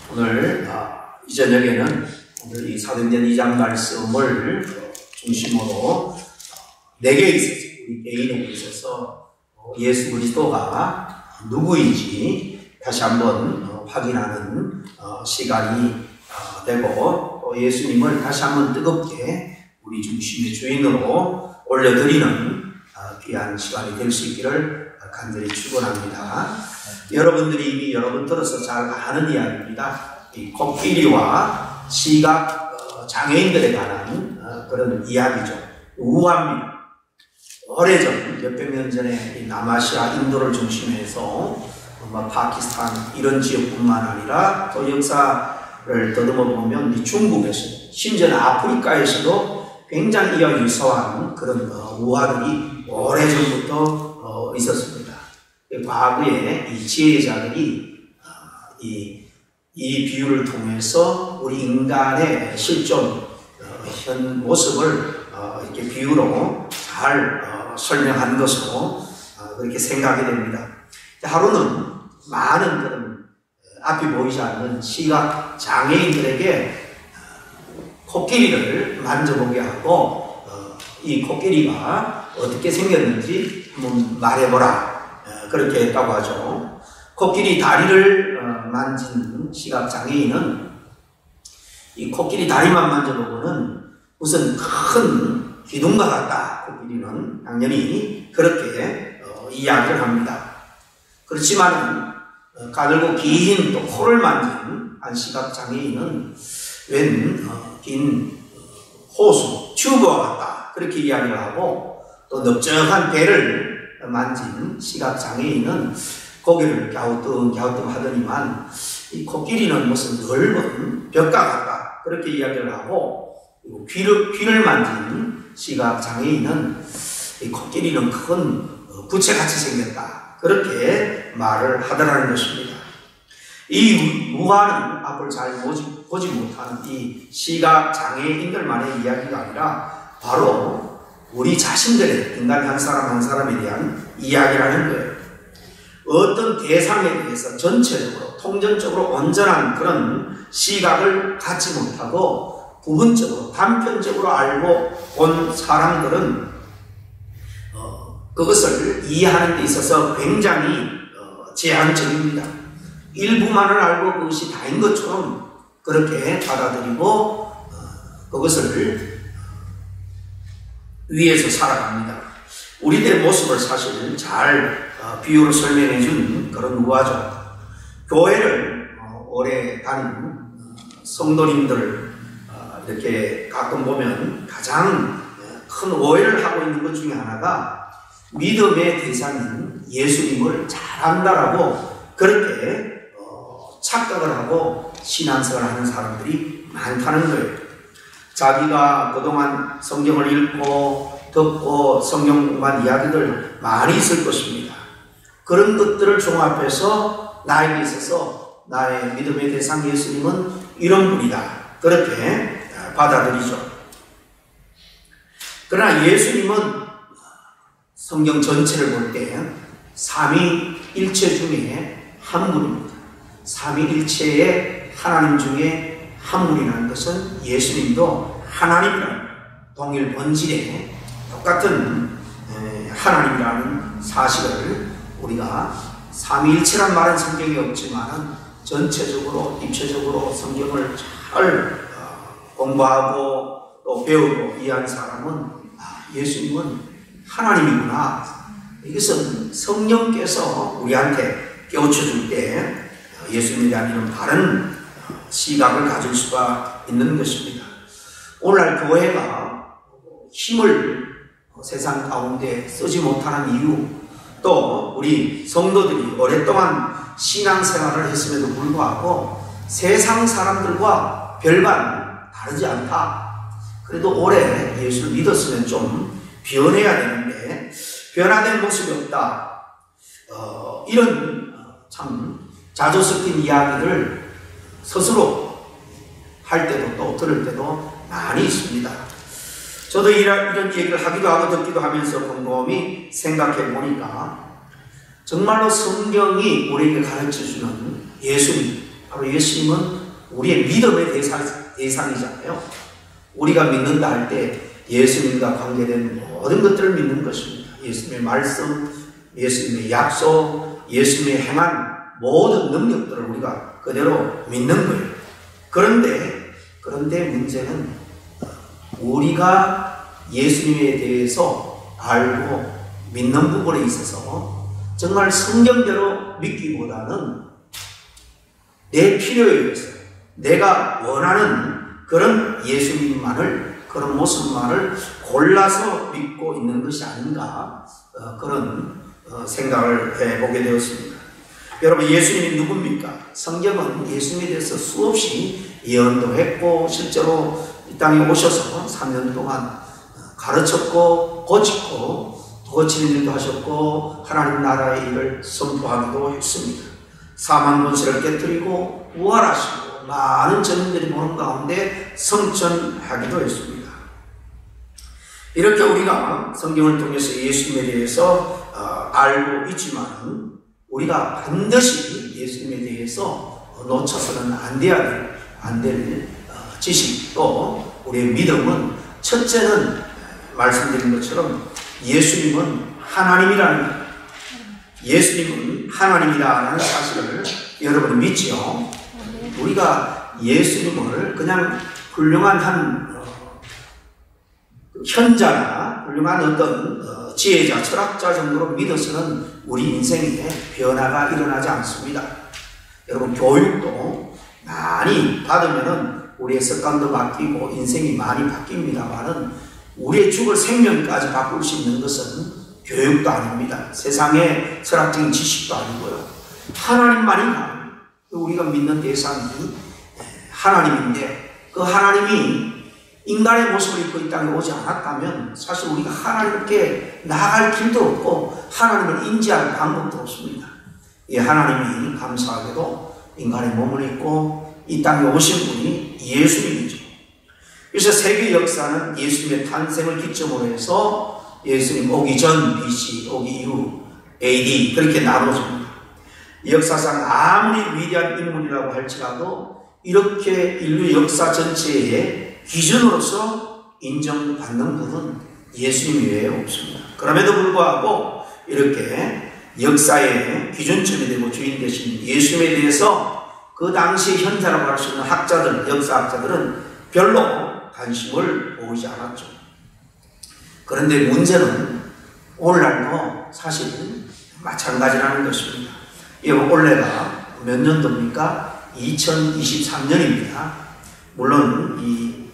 오늘 이 저녁에는 오늘 이 사도행전 2장 말씀을 중심으로 내게 있어서 우리 개인에게 있어서 예수 그리스도가 누구인지 다시 한번 확인하는 시간이 되고 또 예수님을 다시 한번 뜨겁게 우리 중심의 주인으로 올려드리는 귀한 시간이 될 수 있기를 간절히 축원합니다. 여러분들이 이미 여러 번 들어서 잘 아는 이야기입니다. 이 코끼리와 시각 장애인들에 관한 그런 이야기죠. 우화입니다. 오래전 몇백 년 전에 남아시아 인도를 중심해서 파키스탄 이런 지역뿐만 아니라 또 역사를 더듬어 보면 이 중국에서 심지어 아프리카에서도 굉장히 유사한 그런 우화들이 오래전부터 있었습니다. 과거에 이 지혜자들이 이 비유를 통해서 우리 인간의 실존 현 모습을 이렇게 비유로 잘 설명한 것으로 그렇게 생각이 됩니다. 하루는 많은 그런 앞이 보이지 않는 시각 장애인들에게 코끼리를 만져보게 하고 이 코끼리가 어떻게 생겼는지 한번 말해보라 그렇게 했다고 하죠. 코끼리 다리를 만진 시각 장애인은 이 코끼리 다리만 만져보고는 무슨 큰 기둥과 같다. 코끼리는 당연히 그렇게 이야기를 합니다. 그렇지만 가늘고 긴 또 코를 만진 한 시각 장애인은 웬 긴 호수, 튜브와 같다. 그렇게 이야기를 하고 또 넓적한 배를 만진 시각 장애인은 고개를 갸우뚱 하더니만 이 코끼리는 무슨 넓은 벽과 같다. 그렇게 이야기를 하고 귀를 만진 시각 장애인은 이 코끼리는 큰 부채같이 생겼다. 그렇게 말을 하더라는 것입니다. 이 우화는 앞을 잘 보지 못하는 이 시각 장애인들만의 이야기가 아니라 바로 우리 자신들의 인간 한 사람 한 사람에 대한 이야기라는 거예요. 어떤 대상에 대해서 전체적으로 통전적으로 온전한 그런 시각을 갖지 못하고 부분적으로 단편적으로 알고 온 사람들은 그것을 이해하는 데 있어서 굉장히 제한적입니다. 일부만을 알고 그것이 다인 것처럼 그렇게 받아들이고 그것을 위해서 살아갑니다. 우리들의 모습을 사실 잘 비유로 설명해 준 그런 우화죠. 교회를 오래 다닌 성도님들 이렇게 가끔 보면 가장 큰 오해를 하고 있는 것 중에 하나가 믿음의 대상인 예수님을 잘 안다라고 그렇게 착각을 하고 신앙생활을 하는 사람들이 많다는 거예요. 자기가 그동안 성경을 읽고 듣고 성경 공부한 이야기들 많이 있을 것입니다. 그런 것들을 종합해서 나에게 있어서 나의 믿음의 대상 예수님은 이런 분이다. 그렇게 받아들이죠. 그러나 예수님은 성경 전체를 볼 때 삼위일체 중에 한 분입니다. 삼위일체의 하나님 중에 한 분이라는 것은 예수님도 하나님이라는 동일 본질의 똑같은 하나님이라는 사실을 우리가 삼위일체란 말은 성경에 없지만 전체적으로 입체적으로 성경을 잘 공부하고 또 배우고 이해한 사람은 예수님은 하나님이구나. 이것은 성령께서 우리한테 깨우쳐줄 때 예수님에 대한 이런 바른 시각을 가질 수가 있는 것입니다. 오늘날 교회가 힘을 세상 가운데 쓰지 못하는 이유, 또 우리 성도들이 오랫동안 신앙생활을 했음에도 불구하고 세상 사람들과 별반 다르지 않다. 그래도 오래 예수를 믿었으면 좀 변해야 되는데 변화된 모습이 없다. 이런 참 자주 섞인 이야기를 스스로 할 때도 또 들을 때도 많이 있습니다. 저도 이런 얘기를 하기도 하고 듣기도 하면서 곰곰이 생각해 보니까 정말로 성경이 우리에게 가르쳐주는 예수님, 바로 예수님은 우리의 믿음의 대상이잖아요. 우리가 믿는다 할 때 예수님과 관계된 모든 것들을 믿는 것입니다. 예수님의 말씀, 예수님의 약속, 예수님의 행한 모든 능력들을 우리가 그대로 믿는 거예요. 그런데 문제는 우리가 예수님에 대해서 알고 믿는 부분에 있어서 정말 성경대로 믿기보다는 내 필요에 의해서 내가 원하는 그런 예수님만을, 그런 모습만을 골라서 믿고 있는 것이 아닌가, 그런 생각을 해보게 되었습니다. 여러분, 예수님이 누굽니까? 성경은 예수님에 대해서 수없이 예언도 했고 실제로 이 땅에 오셔서 3년 동안 가르쳤고 고치는 일도 하셨고 하나님 나라의 일을 선포하기도 했습니다. 사망 권세를 깨뜨리고 부활하시고 많은 증인들이 보는 가운데 성천하기도 했습니다. 이렇게 우리가 성경을 통해서 예수님에 대해서 알고 있지만 우리가 반드시 예수님에 대해서 놓쳐서는 안 될 지식, 또 우리의 믿음은 첫째는 말씀드린 것처럼 예수님은 하나님이라는 사실을 여러분이 믿지요. 우리가 예수님을 그냥 훌륭한 한 현자나 훌륭한 어떤 지혜자, 철학자 정도로 믿어서는 우리 인생에 변화가 일어나지 않습니다. 여러분, 교육도 많이 받으면은 우리의 습관도 바뀌고 인생이 많이 바뀝니다만은 우리의 죽을 생명까지 바꿀 수 있는 것은 교육도 아닙니다. 세상의 철학적인 지식도 아니고요. 하나님만이 가능해요. 우리가 믿는 대상이 하나님인데 그 하나님이 인간의 모습을 입고 이 땅에 오지 않았다면 사실 우리가 하나님께 나아갈 길도 없고 하나님을 인지할 방법도 없습니다. 이 하나님이 감사하게도 인간의 몸을 입고 이 땅에 오신 분이 예수님이죠. 그래서 세계 역사는 예수님의 탄생을 기점으로 해서 예수님 오기 전 BC, 오기 이후 AD 그렇게 나눠집니다. 역사상 아무리 위대한 인물이라고 할지라도 이렇게 인류 역사 전체의 기준으로서 인정받는 분은 예수님 외에 없습니다. 그럼에도 불구하고 이렇게 역사의 기준점이 되고 주인 되신 예수님에 대해서 그 당시 현자라고 할 수 있는 학자들, 역사학자들은 별로 관심을 보이지 않았죠. 그런데 문제는 오늘날도 사실 마찬가지라는 것입니다. 이 올해가 몇 년도입니까? 2023년입니다. 물론 이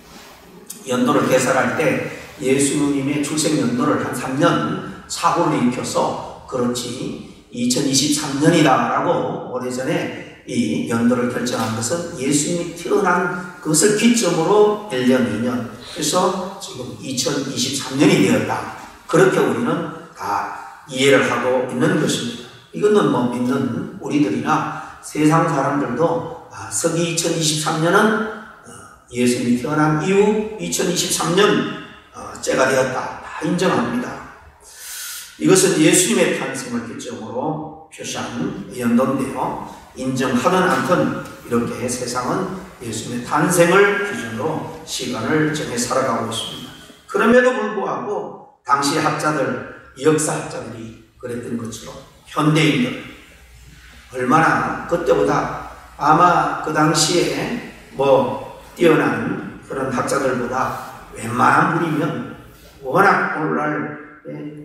연도를 계산할 때 예수님의 출생 연도를 한 3년 사고를 일으켜서 그렇지 2023년이다라고 오래전에 이 연도를 결정한 것은 예수님이 태어난 그것을 기점으로 1년, 2년 그래서 지금 2023년이 되었다. 그렇게 우리는 다 이해를 하고 있는 것입니다. 이거는 뭐 믿는 우리들이나 세상 사람들도 서기 2023년은 예수님이 태어난 이후 2023년째가 되었다. 다 인정합니다. 이것은 예수님의 탄생을 기점으로 표시한 연도인데요. 인정하든 않든 이렇게 세상은 예수님의 탄생을 기준으로 시간을 정해 살아가고 있습니다. 그럼에도 불구하고 당시 학자들, 역사학자들이 그랬던 것처럼 현대인들 얼마나 그때보다 아마 그 당시에 뛰어난 그런 학자들보다 웬만한 분이면 워낙 오늘날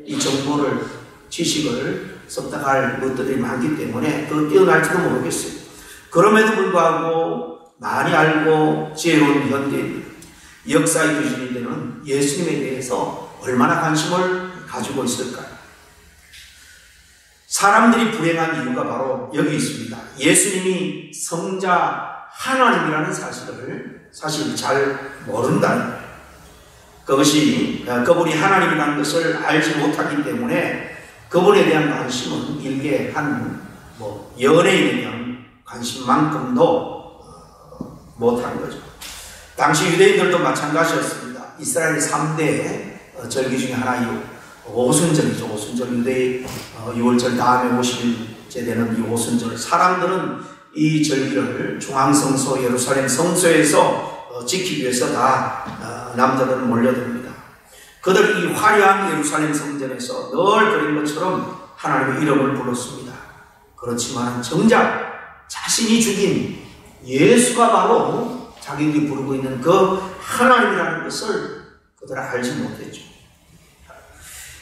이 정보를, 지식을 습득할 것들이 많기 때문에 더 뛰어날지도 모르겠어요. 그럼에도 불구하고 많이 알고 지혜로운 현대인, 역사의 기준이 되는 예수님에 대해서 얼마나 관심을 가지고 있을까요? 사람들이 불행한 이유가 바로 여기 있습니다. 예수님이 성자 하나님이라는 사실을 사실 잘 모른다는 거예요. 그분이 하나님이라는 것을 알지 못하기 때문에 그분에 대한 관심은 일개 한 연예인에 대한 관심만큼도 못한 거죠. 당시 유대인들도 마찬가지였습니다. 이스라엘의 3대 절기 중에 하나인 오순절이죠. 오순절 유대의 6월절 다음에 50일째 되는 이 오순절. 사람들은 이 절기를 중앙성소 예루살렘 성소에서 지키기 위해서 다 남자들은 몰려듭니다. 그들이 이 화려한 예루살렘 성전에서 늘 그린 것처럼 하나님의 이름을 불렀습니다. 그렇지만 정작 자신이 죽인 예수가 바로 자기들이 부르고 있는 그 하나님이라는 것을 그들은 알지 못했죠.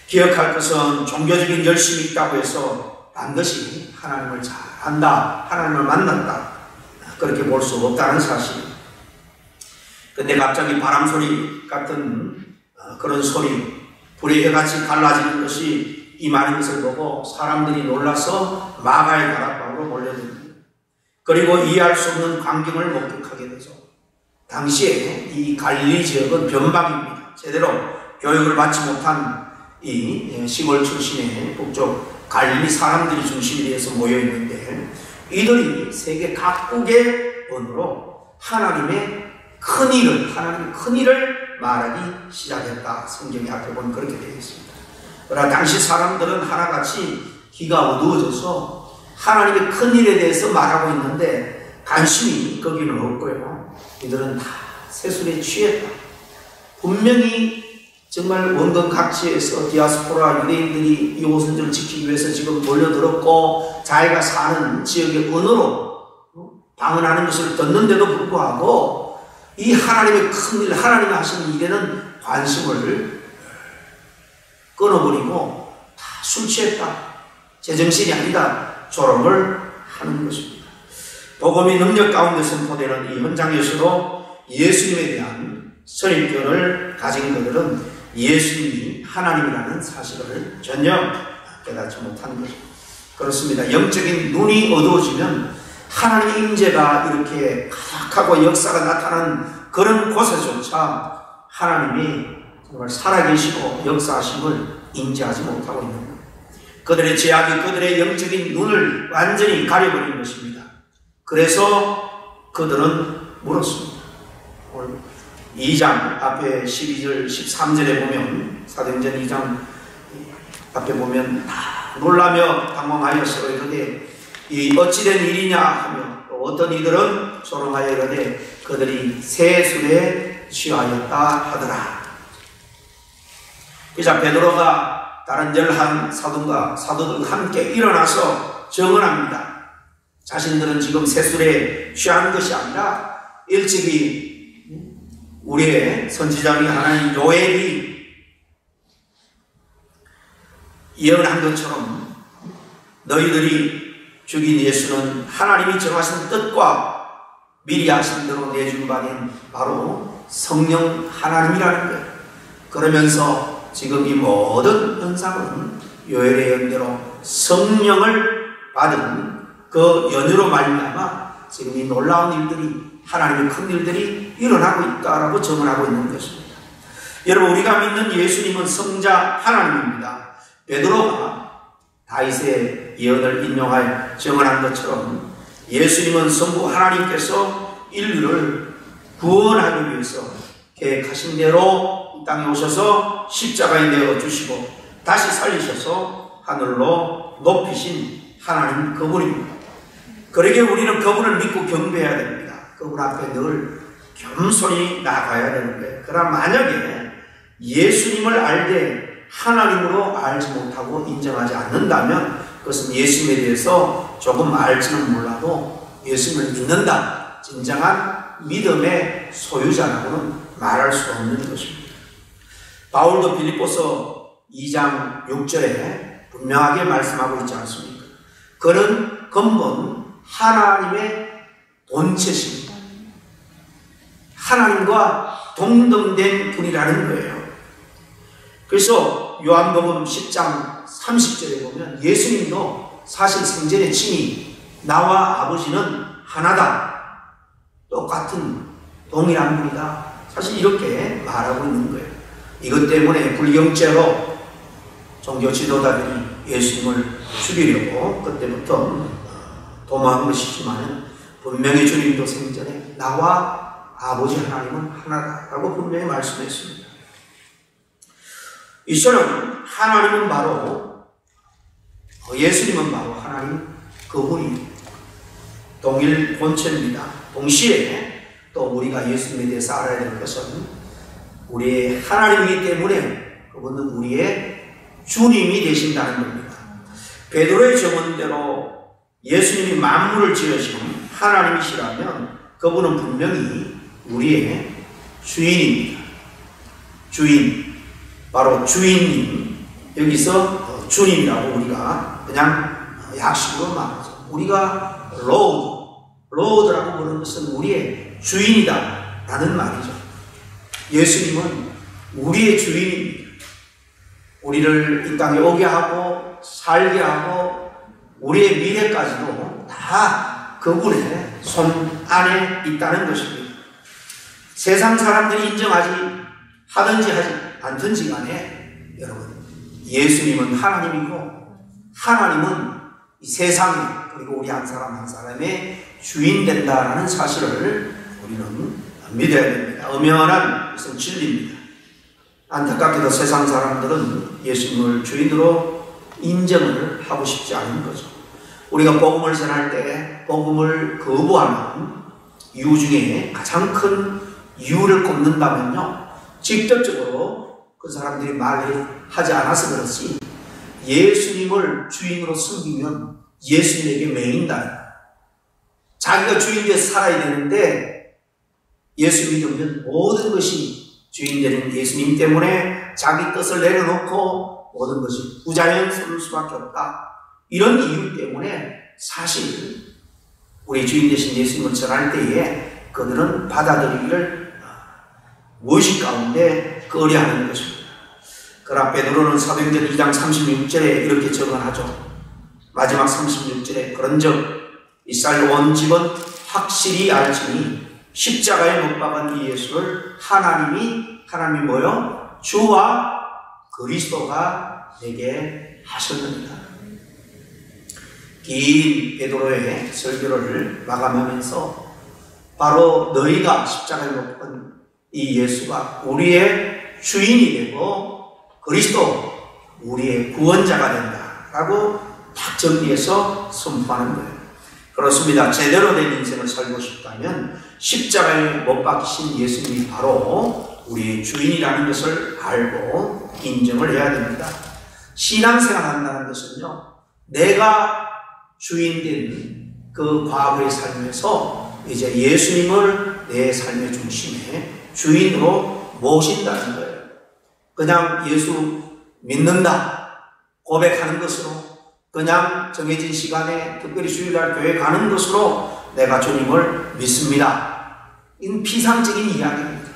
기억할 것은 종교적인 열심이 있다고 해서 반드시 하나님을 잘 안다, 하나님을 만났다, 그렇게 볼 수 없다는 사실. 근데 갑자기 바람소리 같은 그런 소리, 불의 해같이 갈라지는 것이 임하는 것을 보고 사람들이 놀라서 마가의 다락방으로 몰려듭니다. 그리고 이해할 수 없는 광경을 목격하게 되죠. 당시에 이 갈릴리 지역은 변방입니다. 제대로 교육을 받지 못한 이 시골 출신의 북쪽 갈릴리 사람들이 중심이 되어서 모여 있는데, 이들이 세계 각국의 언어로 하나님의 큰 일을 말하기 시작했다. 성경의 앞에 보면 그렇게 되어 있습니다. 그러나 당시 사람들은 하나같이 귀가 어두워져서 하나님의 큰 일에 대해서 말하고 있는데 관심이 거기는 없고요. 이들은 다 세술에 취했다. 분명히 정말 원근 각지에서 디아스포라 유대인들이 이 오순절을 지키기 위해서 지금 몰려들었고 자기가 사는 지역의 언어로 방언하는 것을 듣는데도 불구하고 이 하나님의 큰 일, 하나님이 하시는 일에는 관심을 끊어버리고 다 술 취했다, 제정신이 아니다, 조롱을 하는 것입니다. 복음이 능력 가운데 선포되는 이 현장에서도 예수님에 대한 선입견을 가진 그들은 예수님이 하나님이라는 사실을 전혀 깨닫지 못하는 것입니다. 그렇습니다. 영적인 눈이 어두워지면 하나님의 임재가 이렇게 가득하고 역사가 나타나는 그런 곳에조차 하나님이 정말 살아계시고 역사하심을 인지하지 못하고 있는 거예요. 그들의 죄악이 그들의 영적인 눈을 완전히 가려버린 것입니다. 그래서 그들은 물었습니다. 2장 앞에 12절 13절에 보면, 사도행전 2장 앞에 보면 다 놀라며 당황하여서 이르되 이 어찌된 일이냐 하며, 또 어떤 이들은 조롱하여 이르되 그들이 세술에 취하였다 하더라. 이자 베드로가 다른 11 사도들과 함께 일어나서 증언합니다. 자신들은 지금 세술에 취한 것이 아니라 일찍이 우리의 선지자인 하나님 요엘이 예언한 것처럼 너희들이 죽인 예수는 하나님이 정하신 뜻과 미리 하신 대로 내준 바인 바로 성령 하나님이라는 거예요. 그러면서 지금 이 모든 현상은 요엘의 예언대로 성령을 받은 그 연유로 말미암아 지금 이 놀라운 일들이, 하나님의 큰 일들이 일어나고 있다라고 증언하고 있는 것입니다. 여러분, 우리가 믿는 예수님은 성자 하나님입니다. 베드로가 다윗의 예언을 인용하여 증언한 것처럼 예수님은 성부 하나님께서 인류를 구원하기 위해서 계획하신 대로 이 땅에 오셔서 십자가에 내어 주시고 다시 살리셔서 하늘로 높이신 하나님 그분입니다. 그러기에 우리는 그분을 믿고 경배해야 됩니다. 그분 앞에 늘 겸손히 나가야 되는 거예요. 그러나 만약에 예수님을 알되 하나님으로 알지 못하고 인정하지 않는다면 그것은 예수님에 대해서 조금 알지는 몰라도 예수님을 믿는다, 진정한 믿음의 소유자라고는 말할 수 없는 것입니다. 바울도 빌립보서 2장 6절에 분명하게 말씀하고 있지 않습니까? 그는 근본 하나님의 본체십니다. 하나님과 동등된 분이라는 거예요. 그래서 요한복음 10장 30절에 보면 예수님도 사실 생전에 친히 나와 아버지는 하나다, 똑같은 동일한 분이다, 사실 이렇게 말하고 있는 거예요. 이것 때문에 불경죄로 종교 지도자들이 예수님을 죽이려고 그때부터 도모한 것이지만 분명히 주님도 생전에 나와 아버지 하나님은 하나다라고 분명히 말씀했습니다. 이처럼 하나님은 바로, 예수님은 바로 하나님 그분입니다. 동일 본체입니다. 동시에 또 우리가 예수님에 대해서 알아야 될 것은 우리의 하나님이기 때문에 그분은 우리의 주님이 되신다는 겁니다. 베드로의 증언대로 예수님이 만물을 지으신 하나님이시라면 그분은 분명히 우리의 주인입니다. 주인, 바로 주인님. 여기서 주님이라고 우리가 그냥 약식으로 말하죠. 우리가 로드라고 부르는 것은 우리의 주인이다 라는 말이죠. 예수님은 우리의 주인입니다. 우리를 이 땅에 오게 하고 살게 하고 우리의 미래까지도 다 그분의 손 안에 있다는 것입니다. 세상 사람들이 인정하지 하든지 하지 않든지 간에 여러분, 예수님은 하나님이고 하나님은 이 세상에 그리고 우리 한 사람 한 사람의 주인 된다라는 사실을 우리는 믿어야 됩니다. 엄연한 것은 진리입니다. 안타깝게도 세상 사람들은 예수님을 주인으로 인정을 하고 싶지 않은 거죠. 우리가 복음을 전할 때 복음을 거부하는 이유 중에 가장 큰 이유를 꼽는다면요, 직접적으로 그 사람들이 말하지 않아서 그렇지 예수님을 주인으로 섬기면 예수님에게 매인다. 자기가 주인 되어서 살아야 되는데 예수 믿으면 모든 것이 주인 되는 예수님 때문에 자기 뜻을 내려놓고 모든 것이 부자연스러울 수밖에 없다. 이런 이유 때문에 사실 우리 주인 되신 예수님을 전할 때에 그들은 받아들이기를 무의식 가운데 꺼려하는 것입니다. 그러나 베드로는 사도행전 2장 36절에 이렇게 증언하죠. 마지막 36절에 그런즉 이스라엘 온 집은 확실히 알지니 십자가에 못 박은 이 예수를 하나님이 뭐요? 주와 그리스도가 되게 하셨느니라. 긴 베드로의 설교를 마감하면서 바로 너희가 십자가에 못 박은 이 예수가 우리의 주인이 되고 그리스도 우리의 구원자가 된다라고 딱 정리해서 선포하는 거예요. 그렇습니다. 제대로 된 인생을 살고 싶다면 십자가에 못 박히신 예수님이 바로 우리의 주인이라는 것을 알고 인정을 해야 됩니다. 신앙생활 한다는 것은요, 내가 주인된 그 과거의 삶에서 이제 예수님을 내 삶의 중심에 주인으로 모신다는 거예요. 그냥 예수 믿는다 고백하는 것으로, 그냥 정해진 시간에 특별히 주일날 교회 가는 것으로 내가 주님을 믿습니다. 이건 피상적인 이야기입니다.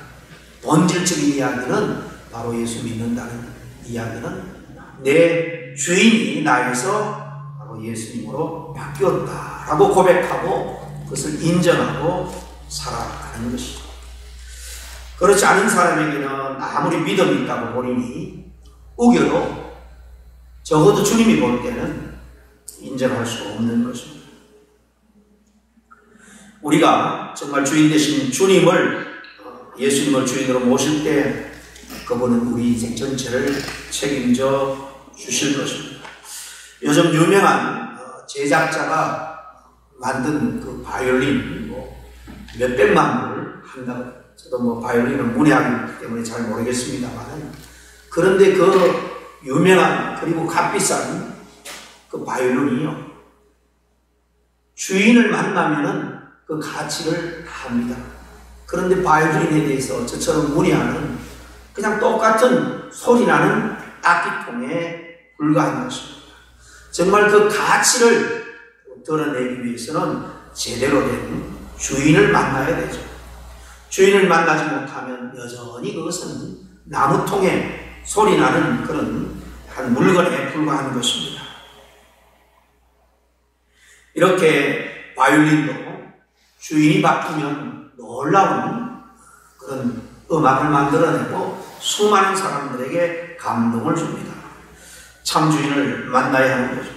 본질적인 이야기는 바로 예수 믿는다는 이야기는 내 주인이 나에서 바로 예수님으로 바뀌었다라고 고백하고 그것을 인정하고 살아가는 것이죠. 그렇지 않은 사람에게는 아무리 믿음이 있다고 보니 우겨도 적어도 주님이 볼 때는 인정할 수 없는 것입니다. 우리가 정말 주인 되신 예수님을 주인으로 모실 때 그분은 우리 인생 전체를 책임져 주실 것입니다. 요즘 유명한 제작자가 만든 그 바이올린 몇백만 불 한다고, 저도 바이올린을 문외하기 때문에 잘 모르겠습니다만, 그런데 그 유명한 그리고 값비싼 그 바이올린이요, 주인을 만나면은 그 가치를 다 합니다. 그런데 바이올린에 대해서 저처럼 문의하는 그냥 똑같은 소리 나는 악기통에 불과한 것입니다. 정말 그 가치를 드러내기 위해서는 제대로 된 주인을 만나야 되죠. 주인을 만나지 못하면 여전히 그것은 나무통에 소리 나는 그런 한 물건에 불과한 것입니다. 이렇게 바이올린도 주인이 바뀌면 놀라운 그런 음악을 만들어내고 수많은 사람들에게 감동을 줍니다. 참 주인을 만나야 하는 거죠.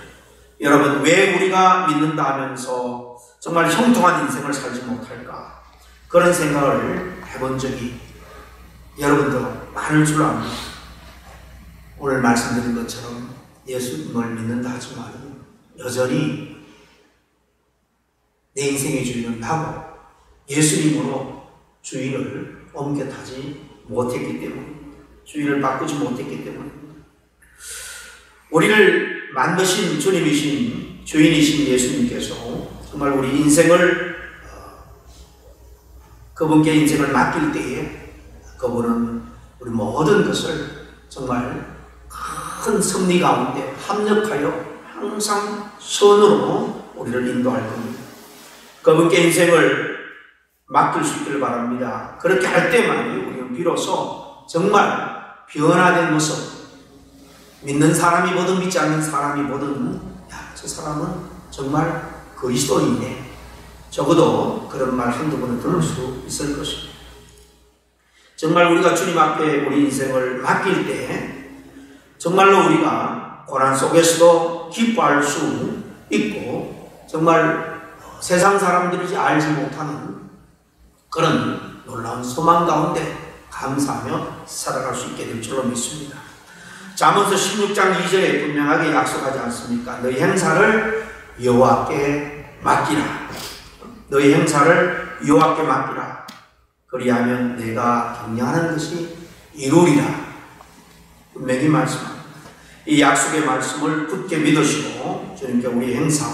여러분, 왜 우리가 믿는다 하면서 정말 형통한 인생을 살지 못할까? 그런 생각을 해본 적이 여러분도 많을 줄 압니다. 오늘 말씀드린 것처럼 예수님을 믿는다 하지만 여전히 내 인생의 주인은 나고 예수님으로 주인을 옮겨 타지 못했기 때문입니다. 주인을 바꾸지 못했기 때문입니다. 우리를 만드신 주님이신 주인이신 예수님께서 정말 우리 인생을 그분께 인생을 맡길 때에 그분은 우리 모든 것을 정말 큰 섭리 가운데 합력하여 항상 선으로 우리를 인도할 겁니다. 그분께 인생을 맡길 수 있기를 바랍니다. 그렇게 할 때만이 우리는 비로소 정말 변화된 모습, 믿는 사람이 보든 믿지 않는 사람이 보든 저 사람은 정말 그리스도인이네, 적어도 그런 말 한두 번은 들을 수 있을 것입니다. 정말 우리가 주님 앞에 우리 인생을 맡길 때 정말로 우리가 고난 속에서도 기뻐할 수 있고 정말 세상 사람들이 알지 못하는 그런 놀라운 소망 가운데 감사하며 살아갈 수 있게 될 줄로 믿습니다. 잠언서 16장 2절에 분명하게 약속하지 않습니까? 너희 행사를 여호와께 맡기라. 너희 행사를 여호와께 맡기라. 그리하면 내가 경영하는 것이 이루리라. 분명히 말씀합니다. 이 약속의 말씀을 굳게 믿으시고 주님께 우리 행사,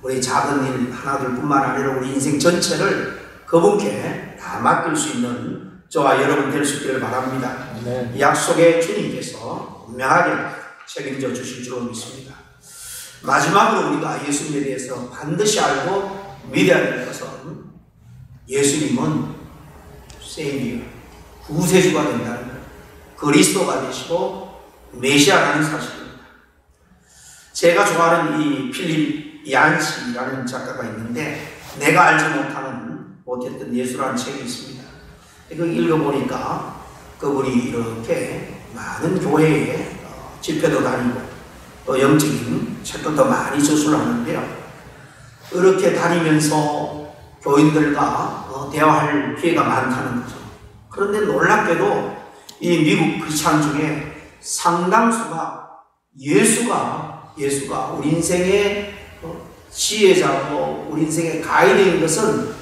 우리 작은 일 하나둘 뿐만 아니라 우리 인생 전체를 그분께 다 맡길 수 있는 저와 여러분 될 수 있기를 바랍니다. 이 약속의 주님께서 분명하게 책임져 주실 줄로 믿습니다. 마지막으로 우리가 예수님에 대해서 반드시 알고 믿어야 될 것은 예수님은 세이비어, 구세주가 된다는 것, 그리스도가 되시고 메시아라는 사실입니다. 제가 좋아하는 이 필립 얀시라는 작가가 있는데 내가 알지 못했던 예수라는 책이 있습니다. 이거 읽어보니까 그분이 이렇게 많은 교회에 집회도 다니고 또 영적인 책도 많이 저술을 하는데요. 이렇게 다니면서 교인들과 대화할 기회가 많다는 거죠. 그런데 놀랍게도 이 미국 크리스찬 중에 상당수가 예수가 우리 인생의 지혜자고 우리 인생의 가이드인 것은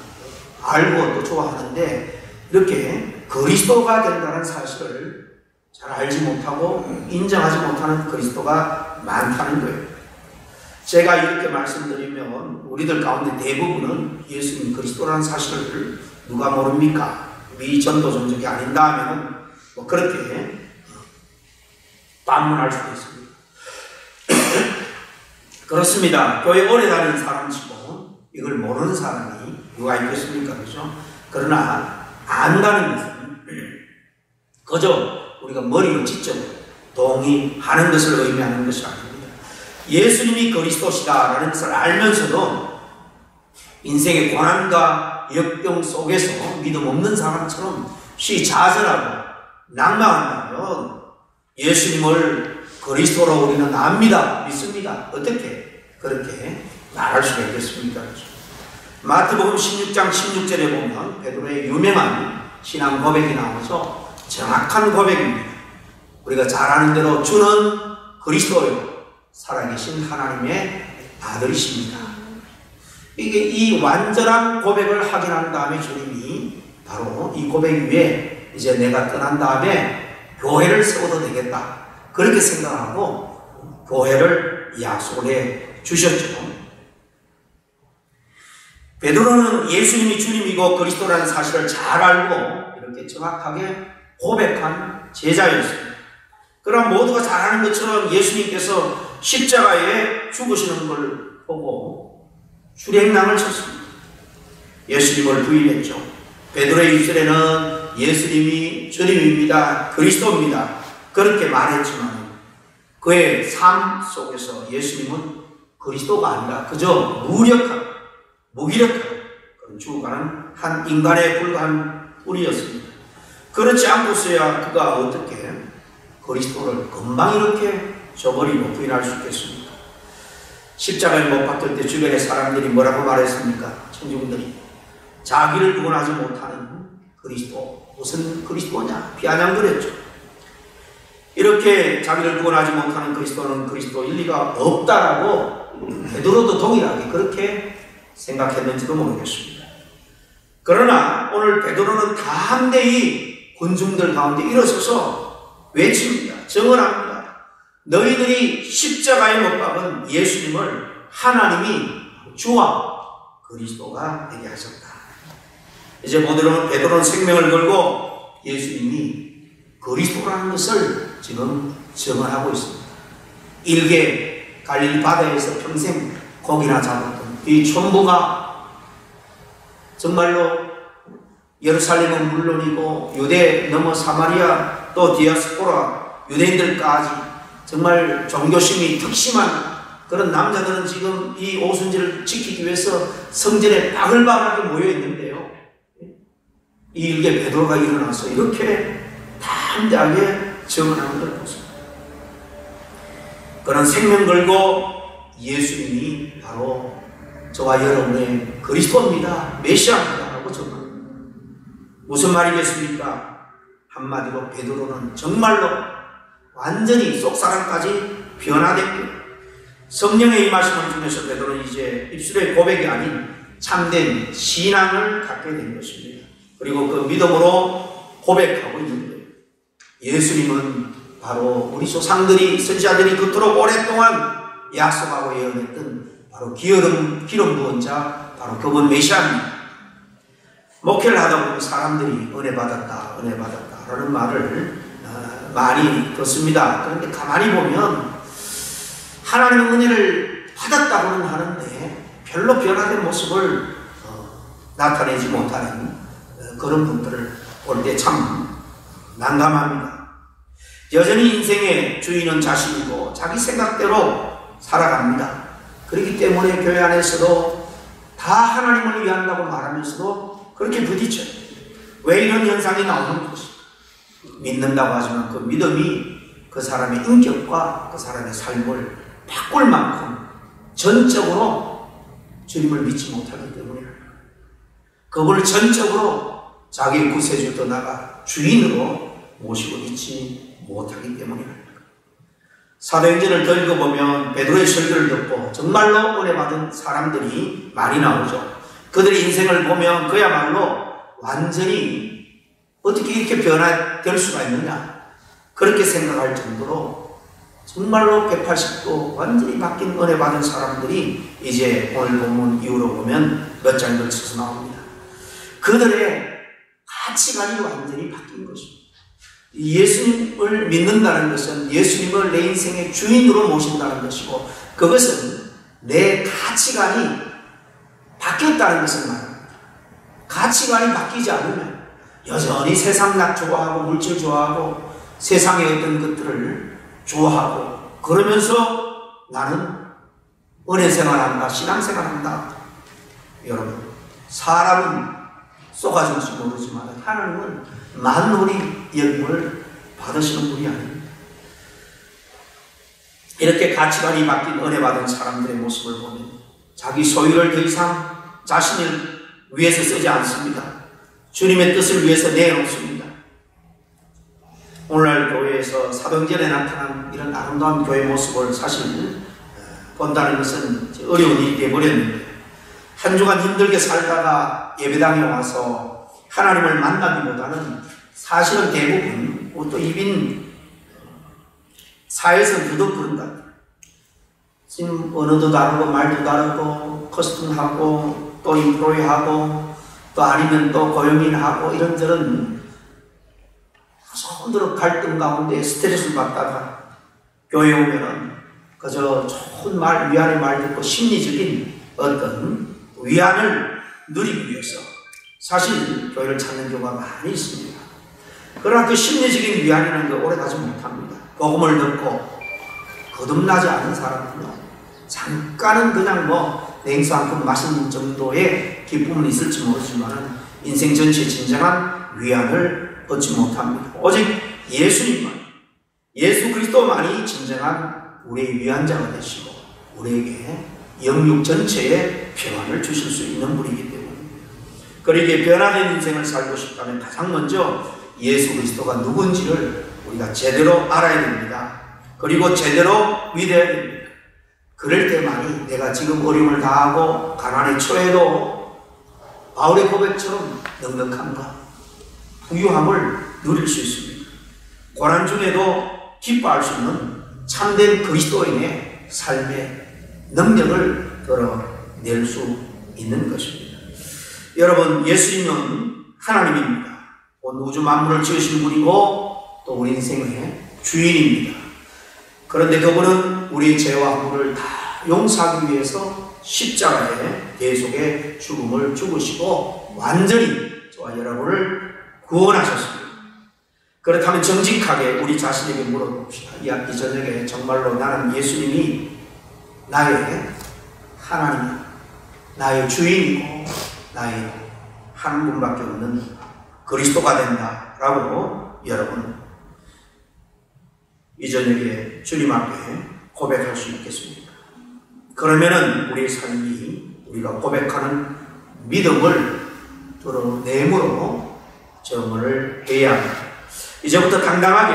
알고 또 좋아하는데 이렇게 그리스도가 된다는 사실을 잘 알지 못하고 인정하지 못하는 그리스도가 많다는 거예요. 제가 이렇게 말씀드리면 우리들 가운데 대부분은 예수님 그리스도라는 사실을 누가 모릅니까? 미전도 종족이 아닌다 하면은 뭐 그렇게 반문할 수도 있습니다. 그렇습니다. 교회 오래 다니는 사람치고 이걸 모르는 사람이 누가 있겠습니까? 그렇죠? 그러나 안다는 것은 그저 우리가 머리로 직접 동의하는 것을 의미하는 것이 아닙니다. 예수님이 그리스도시다라는 것을 알면서도 인생의 고난과 역병 속에서 믿음 없는 사람처럼 좌절하고 낭망한다면 예수님을 그리스도로 우리는 압니다. 믿습니다. 어떻게 그렇게 말할 수가 있겠습니까? 마태복음 16장 16절에 보면 베드로의 유명한 신앙 고백이 나오죠. 정확한 고백입니다. 우리가 잘 아는 대로 주는 그리스도요 살아계신 하나님의 아들이십니다. 이게 이 완전한 고백을 확인한 다음에 주님이 바로 이 고백 위에 이제 내가 떠난 다음에 교회를 세워도 되겠다 그렇게 생각하고 교회를 약속을 해 주셨죠. 베드로는 예수님이 주님이고 그리스도라는 사실을 잘 알고 이렇게 정확하게 고백한 제자였습니다. 그럼 모두가 잘 아는 것처럼 예수님께서 십자가에 죽으시는 걸 보고 출행랑을 쳤습니다. 예수님을 부인했죠. 베드로의 입술에는 예수님이 주님입니다. 그리스도입니다. 그렇게 말했지만 그의 삶 속에서 예수님은 그리스도가 아니라 그저 무기력한 그런 죽어가는 한 인간에 불과한 뿐이었습니다. 그렇지 않고서야 그가 어떻게 그리스도를 금방 이렇게 저버리고 부인할 수 있겠습니까? 십자가에 못 박힐 때 주변의 사람들이 뭐라고 말했습니까? 청중들이 자기를 구원하지 못하는 그리스도, 무슨 그리스도냐? 비아냥거렸죠. 이렇게 자기를 구원하지 못하는 그리스도는 그리스도일 리가 없다라고 베드로도 동일하게 그렇게 생각했는지도 모르겠습니다. 그러나 오늘 베드로는 담대히 군중들 가운데 일어서서 외칩니다. 증언합니다. 너희들이 십자가에 못 박은 예수님을 하나님이 주와 그리스도가 되게 하셨다. 이제 베드로는 생명을 걸고 예수님이 그리스도라는 것을 지금 증언하고 있습니다. 일개 갈릴리 바다에서 평생 고기나 잡았던 이 천부가 정말로 예루살렘은 물론이고 유대 넘어 사마리아 또 디아스포라 유대인들까지 정말 종교심이 특심한 그런 남자들은 지금 이 오순절을 지키기 위해서 성전에 바글바글하게 모여 있는데요. 이 일개 베드로가 일어나서 이렇게 담대하게 증언하는 걸 보십니다. 그런 생명 걸고 예수님이 바로 저와 여러분의 그리스도입니다. 메시아입니다. 라고 증언합니다. 무슨 말이겠습니까? 한마디로 베드로는 정말로 완전히 속사람까지 변화됩니다. 성령의 임하심을 통해서 베드로는 이제 입술의 고백이 아닌 참된 신앙을 갖게 된 것입니다. 그리고 그 믿음으로 고백하고 있는 거예요. 예수님은 바로 우리 조상들이 선지자들이 그토록 오랫동안 약속하고 예언했던 바로 기름 부은 자, 바로 그분 메시아입니다. 목회를 하다 보면 사람들이 은혜 받았다 라는 말을 많이 듣습니다. 그런데 가만히 보면 하나님의 은혜를 받았다고는 하는데 별로 변화된 모습을 나타내지 못하는 그런 분들을 볼 때 참 난감합니다. 여전히 인생의 주인은 자신이고 자기 생각대로 살아갑니다. 그렇기 때문에 교회 안에서도 다 하나님을 위한다고 말하면서도 그렇게 부딪혀요. 왜 이런 현상이 나오는 것이? 믿는다고 하지만 그 믿음이 그 사람의 인격과 그 사람의 삶을 바꿀 만큼 전적으로 주님을 믿지 못하기 때문에 그분을 전적으로 자기의 구세주로 떠나가 주인으로 모시고 있지 못하기 때문입니다. 사도행전을 더 읽어보면 베드로의 설교를 듣고 정말로 은혜 받은 사람들이 많이 나오죠. 그들의 인생을 보면 그야말로 완전히 어떻게 이렇게 변화될 수가 있느냐 그렇게 생각할 정도로 정말로 180도 완전히 바뀐 은혜 받은 사람들이 이제 오늘 본문 이후로 보면 몇 장 걸쳐서 나옵니다. 그들의 가치관이 완전히 바뀐 것입니다. 예수님을 믿는다는 것은 예수님을 내 인생의 주인으로 모신다는 것이고 그것은 내 가치관이 바뀌었다는 것을 말합니다. 가치관이 바뀌지 않으면 여전히 세상 낙 좋아하고 물질 좋아하고 세상의 어떤 것들을 좋아하고 그러면서 나는 은혜 생활한다 신앙생활한다. 여러분 사람은 쏘가질지 모르지만 하나님은 만물이 영을 받으시는 분이 아닙니다. 이렇게 가치관이 바뀐 은혜 받은 사람들의 모습을 보면 자기 소유를 더 이상 자신을 위해서 쓰지 않습니다. 주님의 뜻을 위해서 내놓습니다. 오늘날 교회에서 사도행전에 나타난 이런 아름다운 교회 모습을 사실 본다는 것은 어려운 일이 되어버렸는데 한 주간 힘들게 살다가 예배당에 와서 하나님을 만나기보다는 사실은 대부분 또 이민 사회에서 유독 그런다. 지금 언어도 다르고 말도 다르고 커스텀하고 또 인프로이하고 또 아니면 또 고용인하고 이런저런 손들어 갈등 가운데 스트레스를 받다가 교회에 오면은 그저 좋은 말, 위안의 말 듣고 심리적인 어떤 위안을 누리기 위해서 사실 교회를 찾는 경우가 많이 있습니다. 그러나 그 심리적인 위안이라는 게 오래가지 못합니다. 복음을 듣고 거듭나지 않은 사람은요 잠깐은 그냥 냉수 한 컵 마시는 정도의 기쁨은 있을지 모르지만 인생 전체의 진정한 위안을 얻지 못합니다. 오직 예수님만, 예수 그리스도만이 진정한 우리의 위안자가 되시고 우리에게 영육 전체의 평안을 주실 수 있는 분이기 때문입니다. 그러기에 변화된 인생을 살고 싶다면 가장 먼저 예수 그리스도가 누군지를 우리가 제대로 알아야 됩니다. 그리고 제대로 믿어야 됩니다. 그럴 때만이 내가 지금 어려움을 당하고 가난에 처해도 바울의 고백처럼 넉넉함과 부유함을 누릴 수 있습니다. 고난 중에도 기뻐할 수 있는 참된 그리스도인의 삶의 능력을 드러낼 수 있는 것입니다. 여러분, 예수님은 하나님입니다. 온 우주 만물을 지으신 분이고 또 우리 인생의 주인입니다. 그런데 그분은 우리의 죄와 허물을 다 용서하기 위해서 십자가에 대속의 죽음을 죽으시고 완전히 저와 여러분을 구원하셨습니다. 그렇다면 정직하게 우리 자신에게 물어봅시다. 이 저녁에 정말로 나는 예수님이 나의 하나님, 나의 주인이고 나의 한 분밖에 없는 그리스도가 된다라고 여러분 이 저녁에 주님 앞에 고백할 수 있겠습니까? 그러면은 우리의 삶이 우리가 고백하는 믿음을 드러내므로 정언을 해야 합니다. 이제부터 당당하게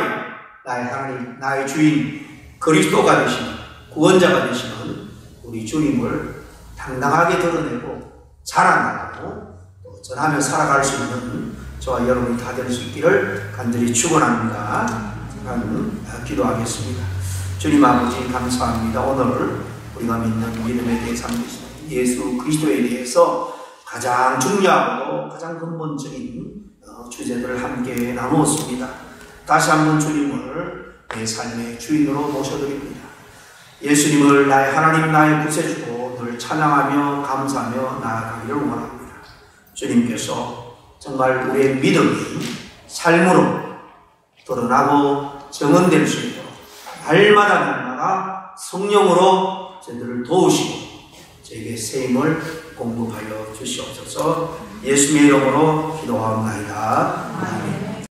나의 하나님, 나의 주인, 그리스도가 되시는 구원자가 되시는 우리 주님을 당당하게 드러내고 자랑하고 또 전하며 살아갈 수 있는 저와 여러분이 다 될 수 있기를 간절히 축원합니다. 기도하겠습니다. 주님 아버지 감사합니다. 오늘 우리가 믿는 믿음에 대해 삼으시는 예수 그리스도에 대해서 가장 중요하고 가장 근본적인 주제들을 함께 나누었습니다. 다시 한번 주님을 내 삶의 주인으로 모셔드립니다. 예수님을 나의 하나님, 나의 구세주로 늘 찬양하며 감사하며 나아가기를 원합니다. 주님께서 정말 우리의 믿음이 삶으로 드러나고 정언될 수 있도록 날마다 성령으로 저희들을 도우시고 저에게 새 힘을 공급하여 주시옵소서. 예수님의 이름으로 기도하옵나이다. 아멘.